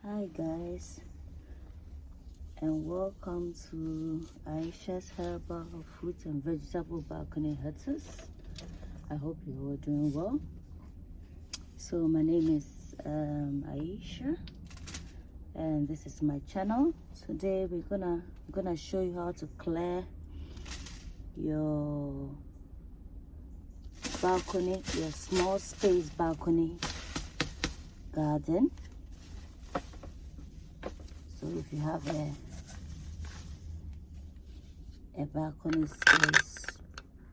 Hi guys, and welcome to Ayesha's Herbal Fruit and Vegetable Balcony Herbs. I hope you're all doing well. So my name is Ayesha, and this is my channel. Today we're gonna show you how to clear your balcony, your small space balcony garden. So if you have a balcony space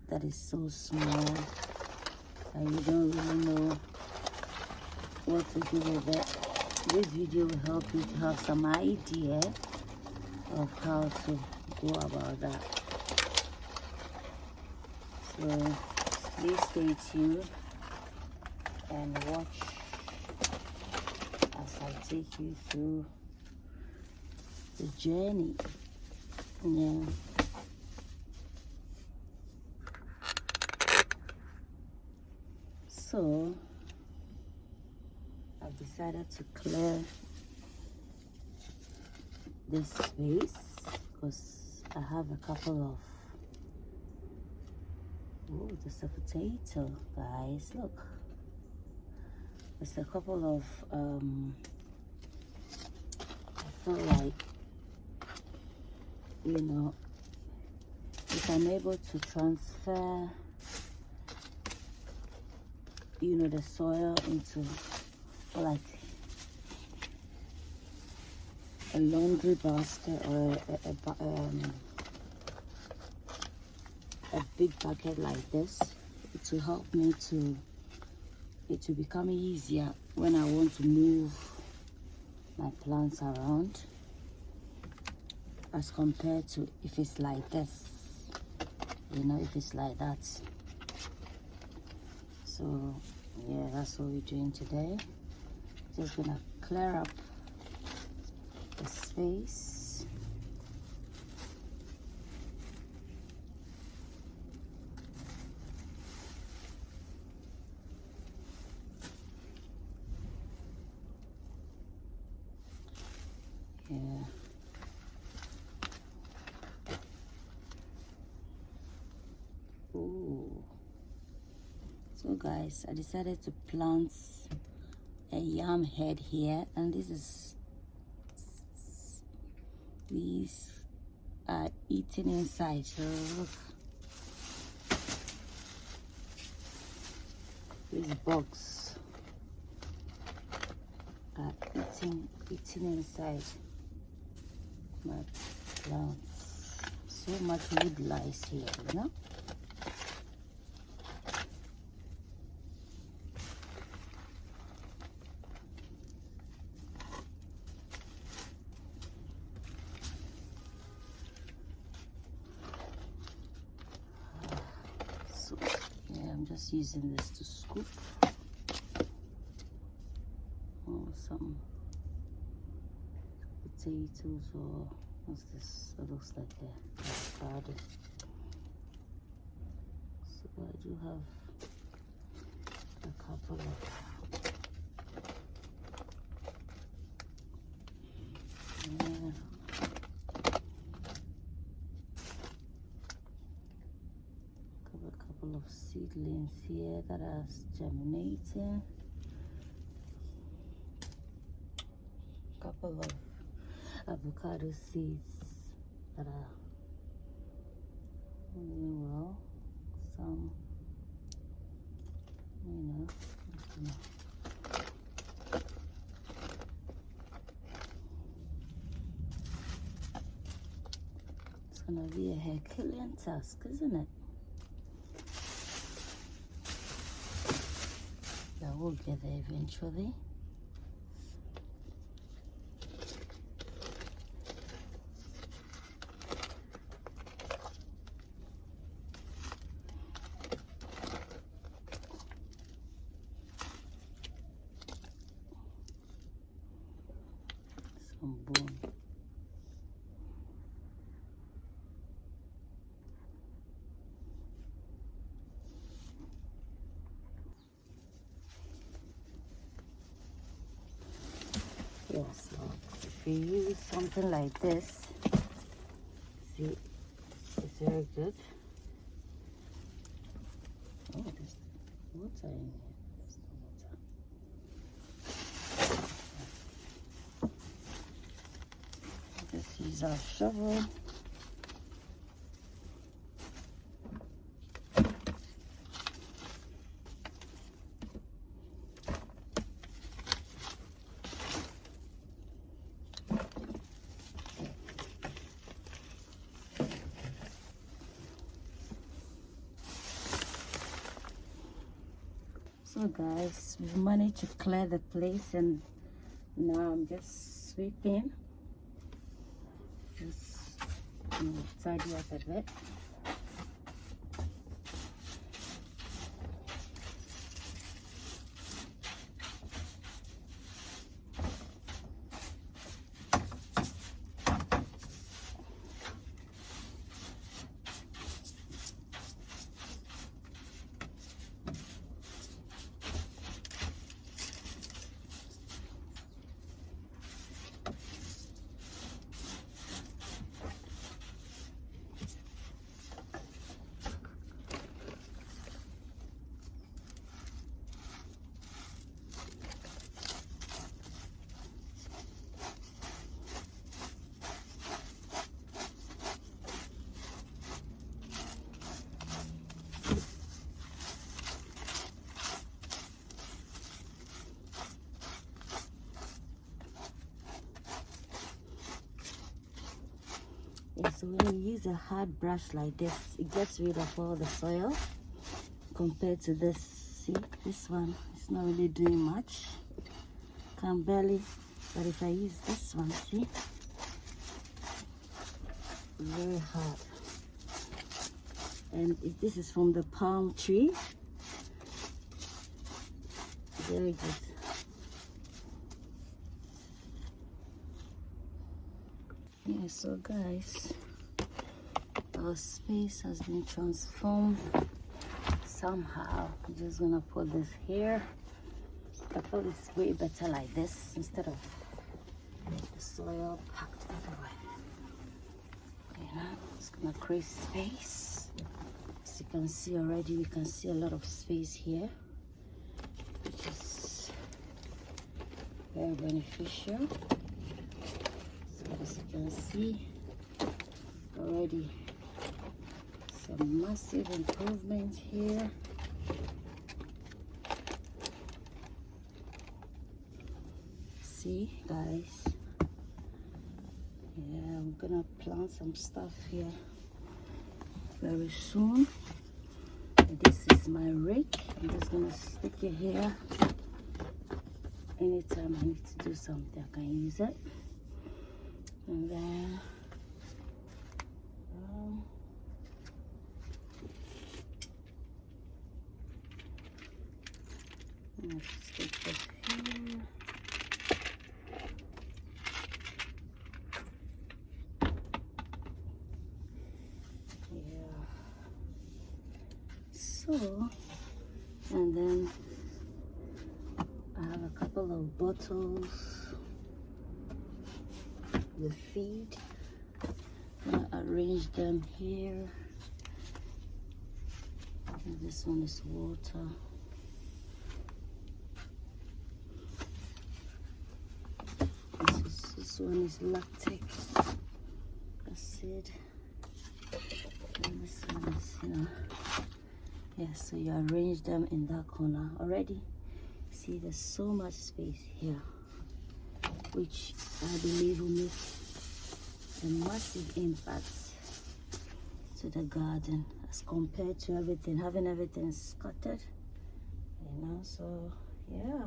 that is so small and you don't really know what to do with it, this video will help you to have some idea of how to go about that. So please stay tuned and watch as I take you through the journey. Yeah. So I've decided to clear this space because I have a couple of, oh, there's a potato, guys, look. There's a couple of I feel like, you know, if I'm able to transfer, you know, the soil into like a laundry basket or a big bucket like this, it will help me to, it will become easier when I want to move my plants around as compared to if it's like this, you know, if it's like that. So yeah, that's what we're doing today. Just gonna clear up the space. Yeah. Ooh. So guys, I decided to plant a yam head here, and these are eating inside. So look, these bugs are eating inside my plants. So much wood lice here, you know. So yeah, I'm just using this to scoop some potatoes, or what's this? It looks like a avocado. So I do have a couple of couple of seedlings here that are germinating. Couple of avocado seeds that are doing well. Some, you know, it's gonna be a Herculean task, isn't it? But we'll get there eventually. Some bone. Yeah. So if you use something like this, see, it's very good. Oh, there's water in here. There's no water. Let's use our shovel. So guys, we've managed to clear the place, and now I'm just sweeping, just tidy up a bit. Yeah, so when you use a hard brush like this, it gets rid of all the soil compared to this. See, this one is not really doing much, can barely, but if I use this one, see, very hard. And this is from the palm tree, very good. Yeah, so guys, our space has been transformed somehow. I'm just gonna put this here. I feel it's way better like this instead of the soil packed everywhere. You know, it's gonna create space. As you can see already, we can see a lot of space here, which is very beneficial. As you can see already, some massive improvement here. See guys, yeah, I'm gonna plant some stuff here very soon. This is my rake. I'm just gonna stick it here. Anytime I need to do something, I can use it. And then let's stick this here. Yeah. So, and then I have a couple of bottles with feed. I'm gonna arrange them here. And this one is water. This one is lactic acid. And this one is, you know, yeah, so you arrange them in that corner already. See, there's so much space here, which I believe will make a massive impact to the garden as compared to everything, having everything scattered, you know. So yeah,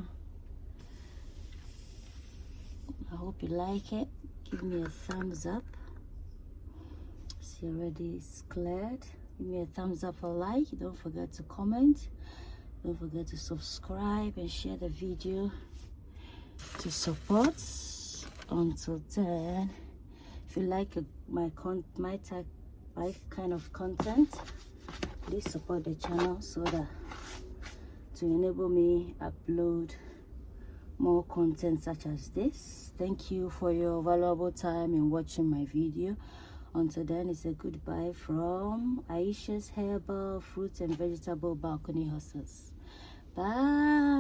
I hope you like it. Give me a thumbs up. See, already it's cleared. Give me a thumbs up or like. Don't forget to comment. Don't forget to subscribe and share the video to support. Until then, if you like my kind of content, please support the channel so that to enable me upload more content such as this. Thank you for your valuable time in watching my video. Until then, it's a goodbye from Ayesha's Herbal Fruit and Vegetable Balcony Hustles. Bye.